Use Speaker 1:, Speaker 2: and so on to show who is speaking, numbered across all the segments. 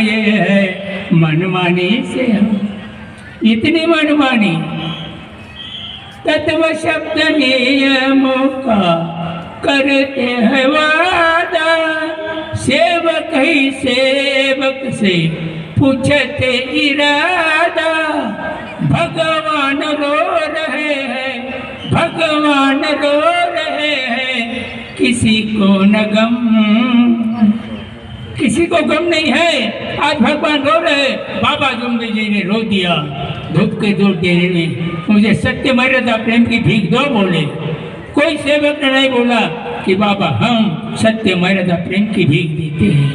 Speaker 1: गए हैं मनमानी से हम, इतनी मनमानी। तत्व शब्द नियमों का करते हैं वादा, सेवक ही सेवक से पूछते इरादा। भगवान रो रहे हैं, भगवान रो रहे हैं, किसी को न गम, किसी को गम नहीं है। आज भगवान रो रहे। बाबा जुमदेव जी ने रो दिया धूप के दूर तेरे में, मुझे सत्य मर्यादा प्रेम की भीख दो बोले। कोई सेवक ने नहीं बोला कि बाबा हम सत्य मर्यादा प्रेम की भीख देते हैं,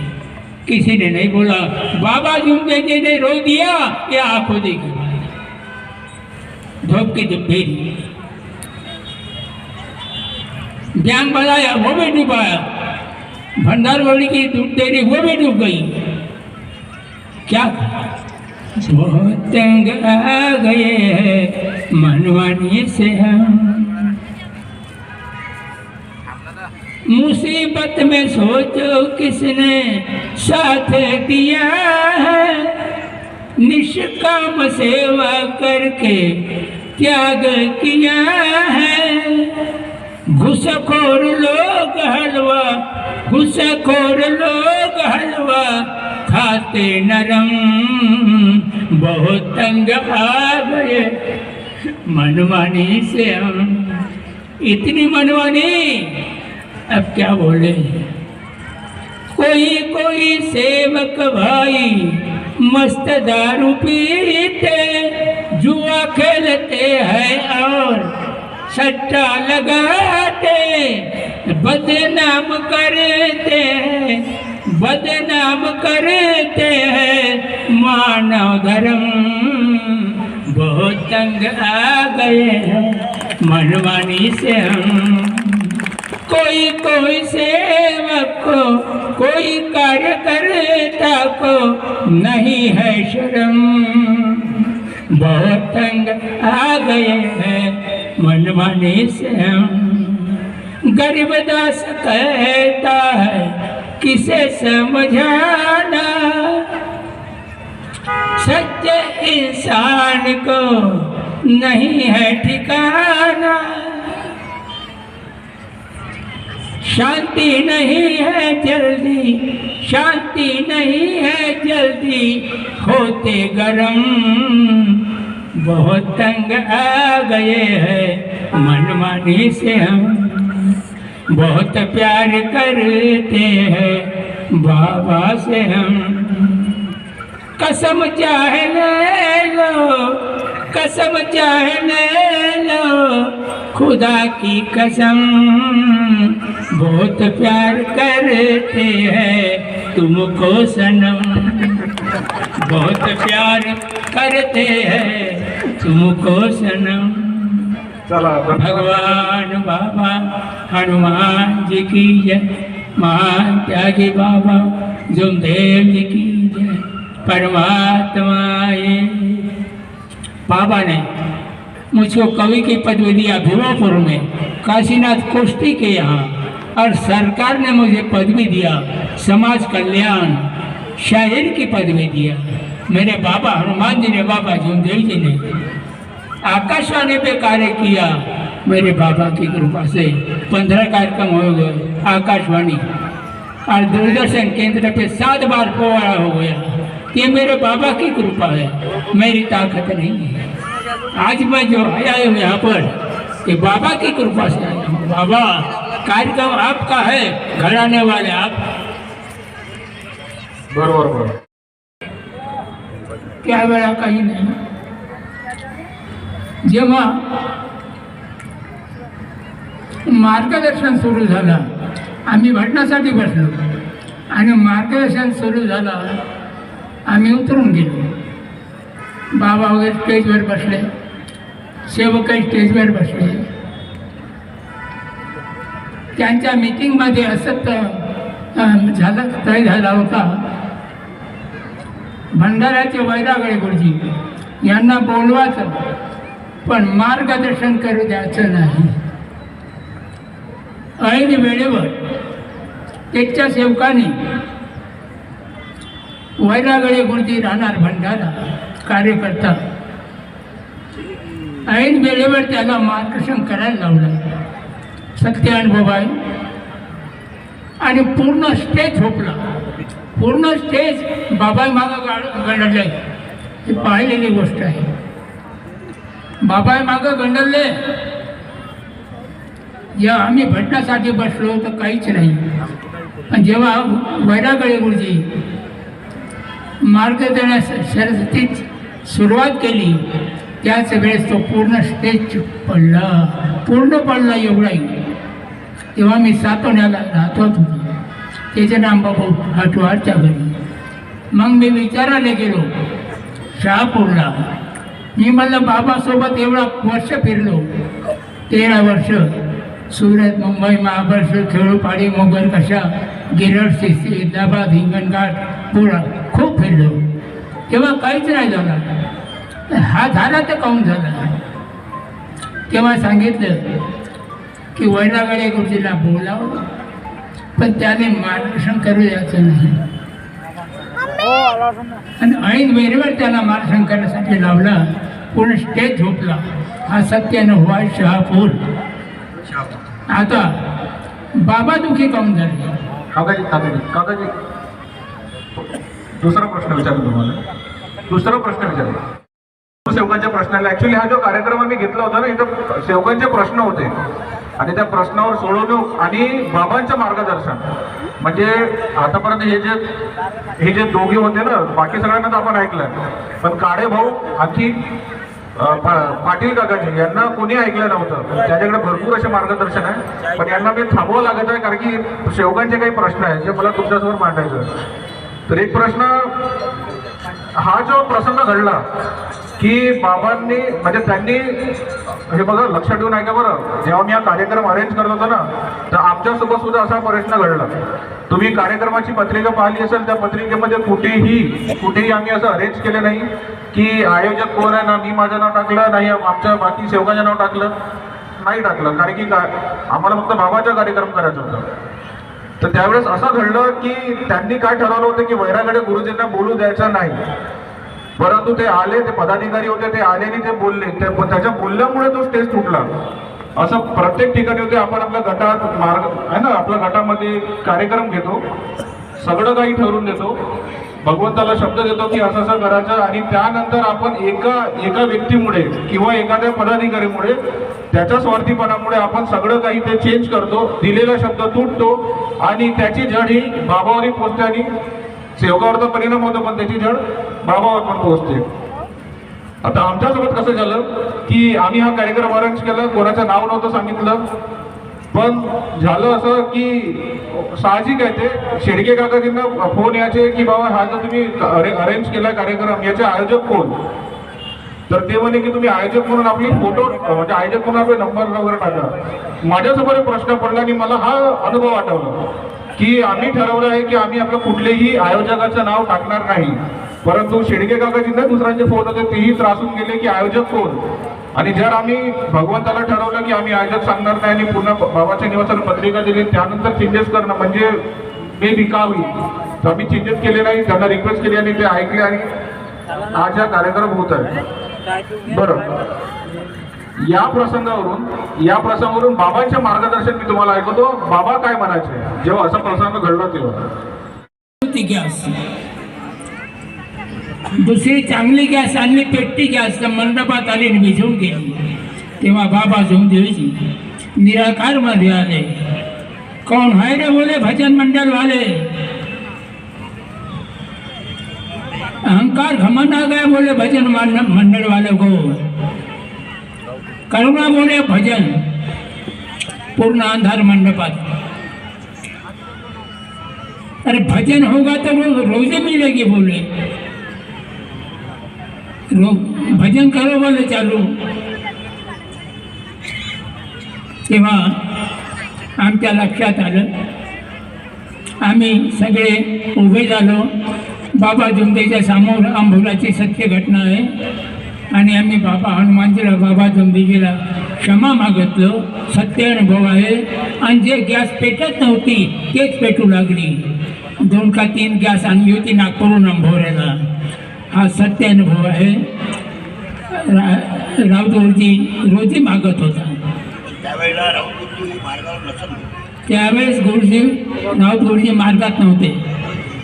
Speaker 1: किसी ने नहीं बोला। बाबा जुमदेव जी ने रो दिया, ये आंखों देखी धूप की दुपहरी। ज्ञान बनाया वो भी डूबाया, भंडारगढ़ की दूध डेयरी वो भी डूब गई। क्या बहुत तंग आ गए हैं मनमानी से हम, मुसीबत में सोचो किसने साथ दिया है, निष्काम सेवा करके त्याग किया है। घुसखोर लोग हलवा, घुसखोर लोग हलवा खाते नरम, बहुत तंग आ गए मनमानी से हम, इतनी मनमानी। अब क्या बोले। कोई कोई सेवक भाई मस्त दारू पीते, जुआ खेलते हैं और सट्टा लगाते, बदनाम करते हैं, बदनाम करते हैं मानव धर्म। बहुत तंग आ गए हैं मनमानी से हम, कोई कोई सेवक को, कोई कार्यकर्ता को नहीं है शर्म। बहुत तंग आ गए हैं मनमानी से हम। गरीबदास कहता है किसे समझाना, सच्चे इंसान को नहीं है ठिकाना। शांति नहीं है जल्दी, शांति नहीं है जल्दी, होते गरम। बहुत तंग आ गए हैं मनमानी से हम, बहुत प्यार करते हैं बाबा से हम। कसम चाहे ले लो, कसम चाहे ले लो, खुदा की कसम। बहुत प्यार करते हैं तुमको सनम, बहुत प्यार करते हैं तुमको सनम। भगवान बाबा हनुमान जी की जय, महान त्यागी बाबा जुमदेव जी की जय। परमात्माए बाबा ने मुझको कवि की पदवी दिया भिवापुर में, काशीनाथ कुश्ती के यहाँ, और सरकार ने मुझे पदवी दिया समाज कल्याण शायर की पदवी दिया। मेरे बाबा हनुमान जी ने, बाबा जुमदेव जी ने आकाशवाणी पे कार्य किया। मेरे बाबा की कृपा से 15 कार्यक्रम हो गए आकाशवाणी, और दूरदर्शन केंद्र पे 7 बार पोवाड़ा हो गया। ये मेरे बाबा की कृपा है, मेरी ताकत नहीं है। आज मैं जो आया हूँ यहाँ पर, ये बाबा की कृपा से आया हूँ। बाबा कार्यक्रम आपका है, घराने वाले आप।
Speaker 2: बरोबर
Speaker 1: क्या वेळा काही नाही। जेव्हा मार्गदर्शन सुरू झालं, आम्ही भटनासाठी बसलो आणि मार्गदर्शन सुरू झालं, आम्ही उतरून गेलो। बाबा वगैरे स्टेजवर बसले, सेवकही स्टेजवर बसले। त्यांच्या मीटिंगमध्ये असं झालं, तय झाला होता, भंडाऱ्याचे वैरागळे गुरुजी यांना बोलवायचं पण मार्गदर्शन करू द्यायचं नाही। ऐन वेळेवर त्याच्या सेवकाने वैरागळे गुरुजी राहणार भंडारा कार्यकर्ता. ऐन वेळेवर त्याला मार्गदर्शन करायला लावलं. सत्य अनुभव आहे. आणि पूर्ण स्टेज झोपला. पूर्ण स्टेज बाबा मागं गंडले. ही पाहिलेली गोष्ट आहे. बाबा मागं गंडले. जेव्हा आम्ही भेटण्यासाठी बसलो तर काहीच नाही. पण जेव्हा वैरागळे गुरुजी मार्गदर्शनाची सुरुवात केली त्याच वेळेस तो पूर्ण स्टेज पडला. पूर्ण पडला एवढाही. तेव्हा मी सातवण्याला राहत होतो. त्याचे नाम बाबू हटवारच्या घरी. मग मी विचारायला गेलो शहापूरला. मी म्हणलं बाबासोबत एवढा वर्ष फिरलो. 13 वर्ष सुरत, मुंबई, महाबळेश्वर, खेळोपाडी, मोगर कशा, गिरड, शिस्ती, हैदराबाद, हिंगणघाट, पुरा खूप फिरलो. तेव्हा काहीच नाही झाला. हा झाला तर काहून झाला. तेव्हा सांगितलं की वैरागळे गुरुजीला बोलावं पण त्याने मार्गदर्शन करू द्यायचं नाही. आणि ऐन वेळेवर त्याला मार्गदर्शन करण्यासाठी लावला. पूर्ण स्टेज झोपला. हा सत्यानुभव आहे शहापूर. आता बाबा दुखी काहून झाले.
Speaker 2: काकाजी दुसरा प्रश्न विचारतो तुम्हाला. दुसरा प्रश्न विचारतो सेवकांच्या प्रश्नाला. ऍक्च्युली हा जो कार्यक्रम आम्ही घेतला होता ना, इथं सेवकांचे प्रश्न होते आणि त्या प्रश्नावर सोडवणूक आणि बाबांचं मार्गदर्शन. म्हणजे आतापर्यंत हे जे दोघे होते ना, बाकी सगळ्यांना तर आपण ऐकलं, पण काळे भाऊ आणखी पाटील काकाजी यांना कोणी ऐकलं नव्हतं. त्याच्याकडे भरपूर असे मार्गदर्शन आहे. पण यांना मी थांबवावं लागत आहे कारण की सेवकांचे काही प्रश्न आहेत जे मला तुमच्यासमोर मांडायचं. तर एक प्रश्न, हा जो प्रसंग घडला की बाबांनी म्हणजे त्यांनी हे बघा लक्षात ठेवून ऐका बरं. जेव्हा मी हा कार्यक्रम अरेंज करत होतो ना तर आमच्यासोबत सुद्धा असा प्रश्न घडला. तुम्ही कार्यक्रमाची पत्रिका पाहिली असेल. त्या पत्रिकेमध्ये कुठेही आम्ही असं अरेंज केलं नाही की आयोजक कोण आहे. ना मी माझं नाव टाकलं, नाही आमच्या बाकी सेवकांचं नाव टाकलं, नाही टाकलं. कारण की आम्हाला फक्त बाबाचा कार्यक्रम करायचा होता. तर त्यावेळेस असं घडलं की त्यांनी काय ठरवलं होतं की वैरागळे गुरुजींना बोलू द्यायचं नाही. परंतु ते आले, ते पदाधिकारी होते, ते आले आणि ते बोलले. त्याच्या बोलल्यामुळे तो स्टेज तुटला. असं प्रत्येक ठिकाणी होते. आपण आपल्या गटात मार्ग आहे ना, आपल्या गटामध्ये कार्यक्रम घेतो, सगळं काही ठरवून देतो, भगवंताला शब्द देतो की असं असं करायचं. आणि त्यानंतर आपण एका व्यक्तीमुळे किंवा एखाद्या पदाधिकारीमुळे त्याच्या स्वार्थीपणामुळे आपण सगळं काही ते चेंज करतो. दिलेला शब्द तुटतो आणि त्याची जड ही बाबावरही पोचते आणि सेवकावर तर परिणाम होतो पण त्याची जड बाबावर पण पोहोचते. आता आमच्यासोबत कसं झालं की आम्ही हा कार्यक्रम अरेंज केला, कोणाचं नाव नव्हतं सांगितलं, पण झालं असं की साहजिक आहे ते शेडके काकाजींना फोन यायचे की बाबा हा जो तुम्ही अरेंज केला कार्यक्रम याचे आयोजक कोण. तर ते म्हणे की तुम्ही आयोजक म्हणून आपली फोटो म्हणजे आयोजक म्हणून आपले नंबर वगैरे टाका. माझ्यासमोर प्रश्न पडला आणि मला हा अनुभव आठवला की आम्ही ठरवलं आहे की आम्ही आपलं कुठलेही आयोजकाचं नाव टाकणार नाही. परंतु शेडके काकाजींना दुसऱ्यांचे फोन होते, तेही त्रासून गेले की आयोजक कोण. आणि जर आम्ही भगवंताला ठरवलं की आम्ही आयोजक सांगणार नाही आणि पुन्हा बाबाच्या निवासाला पत्रिका दिली त्यानंतर चेंजेस करणं म्हणजे मे बी का होईल. तर आम्ही चेंजेस केले नाही, त्यांना रिक्वेस्ट केली आणि ते ऐकले आणि आज हा कार्यक्रम होत आहे. बरं, या प्रसंगावरून बाबांचे मार्गदर्शन मी तुम्हाला ऐकवतो. बाबा काय म्हणायचे जेव्हा असा प्रसंग घडला तेव्हा.
Speaker 1: गॅस, दुसरी चांगली गॅस आणली, पेट्टी गॅस मंडपात आली आणि भिजवून गेली. तेव्हा बाबा झोंदेजी निराकार मध्ये आले. कौन है रे बोले भजन मंडल वाले. अहंकार घमंड आ गया बोले भजन मंडल वाले को. करुणा बोले भजन. पूर्ण अंधार मंडपात. अरे भजन होगा तो रोजे मिलेगी बोले. भजन करो बोले चालू. तेव्हा आमच्या लक्षात आलं. आम्ही सगळे उभे झालो. बाबा झुंदेच्या समोर अंबुलाची सत्य घटना आहे आणि आम्ही बाबा हनुमानजीला बाबा झुंदेजीला क्षमा मागितलो. सत्य अनुभव आहे. आणि जे गॅस पेटत नव्हती तेच पेटू लागली. 2 का 3 गॅस आणली होती नागपूरहून अंभोऱ्याला. हा सत्य अनुभव आहे. राऊत रोजी मागत होता. त्यावेळेस राऊत गुरुजी मार्गात नव्हते.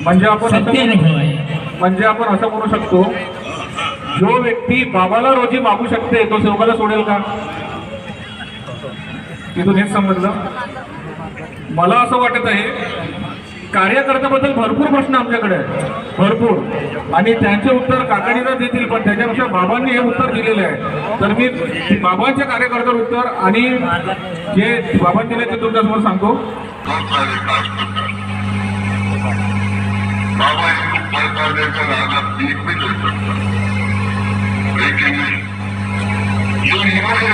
Speaker 2: म्हणजे आपण
Speaker 1: सत्य अनुभव आहे.
Speaker 2: म्हणजे आपण असं म्हणू शकतो, जो व्यक्ती बाबाला रोजी मागू शकते तो सेवकाला सोडेल का? तिथून हेच समजलं. मला असं वाटत आहे कार्यकर्त्याबद्दल भरपूर प्रश्न आमच्याकडे आहेत, भरपूर, आणि त्यांचे उत्तर काकाणीला देतील, पण त्याच्यापेक्षा बाबांनी हे उत्तर दिलेले आहे. तर मी बाबांच्या कार्यकर्त्यावर उत्तर आणि जे बाबांनी दिले ते तुमच्यासमोर सांगतो.
Speaker 3: बाबा हिंदू सरकारच्या रागात एक भी चल सकता, लेकिन जो इन्होंने